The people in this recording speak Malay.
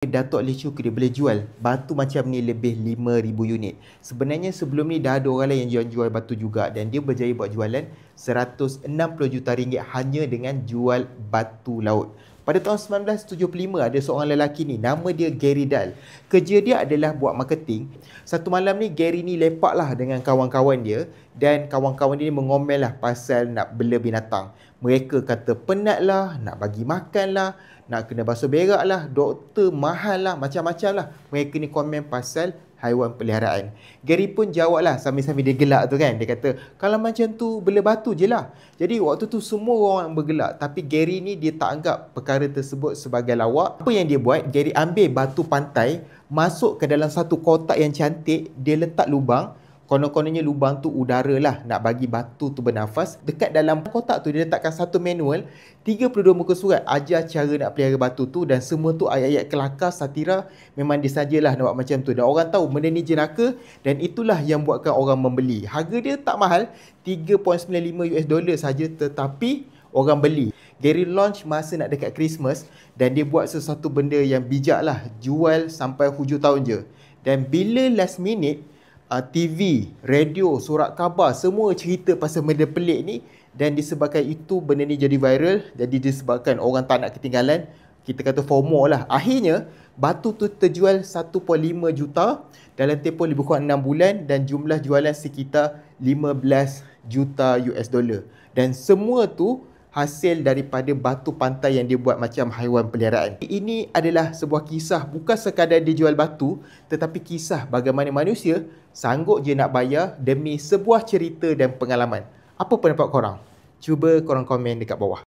Datuk Ali Shukri boleh jual batu macam ni lebih 5,000 unit. Sebenarnya sebelum ni dah ada orang lain yang jual batu juga dan dia berjaya buat jualan 160 juta ringgit hanya dengan jual batu laut. Pada tahun 1975 ada seorang lelaki ni, nama dia Gary Dahl. Kerja dia adalah buat marketing. Satu malam ni Gary ni lepaklah dengan kawan-kawan dia dan kawan-kawan dia ni mengomel lah pasal nak bela binatang. Mereka kata penat lah, nak bagi makan lah, nak kena basuh berak lah, doktor mahal lah, macam-macam lah. Mereka ni komen pasal haiwan peliharaan. Gary pun jawab lah sambil-sambil dia gelak tu kan. Dia kata, kalau macam tu bela batu je lah. Jadi waktu tu semua orang bergelak. Tapi Gary ni dia tak anggap perkara tersebut sebagai lawak. Apa yang dia buat, Gary ambil batu pantai, masuk ke dalam satu kotak yang cantik, dia letak lubang. Konon-kononnya lubang tu udara lah nak bagi batu tu bernafas. Dekat dalam kotak tu dia letakkan satu manual, 32 muka surat ajar cara nak pelihara batu tu dan semua tu ayat-ayat kelakar, satira. Memang dia sajalah nak buat macam tu. Dan orang tahu benda ni jenaka dan itulah yang buatkan orang membeli. Harga dia tak mahal, $3.95 saja tetapi orang beli. Gary launch masa nak dekat Christmas dan dia buat sesuatu benda yang bijak lah. Jual sampai hujung tahun je. Dan bila last minute, TV, radio, surat khabar, semua cerita pasal benda pelik ni dan disebabkan itu benda ni jadi viral, jadi disebabkan orang tak nak ketinggalan, kita kata FOMO lah. Akhirnya, batu tu terjual 1.5 juta dalam tempoh lebih kurang 6 bulan dan jumlah jualan sekitar 15 juta US dollar. Dan semua tu hasil daripada batu pantai yang dia buat macam haiwan peliharaan. Ini adalah sebuah kisah bukan sekadar dia jual batu, tetapi kisah bagaimana manusia sanggup je nak bayar demi sebuah cerita dan pengalaman. Apa pendapat korang? Cuba korang komen dekat bawah.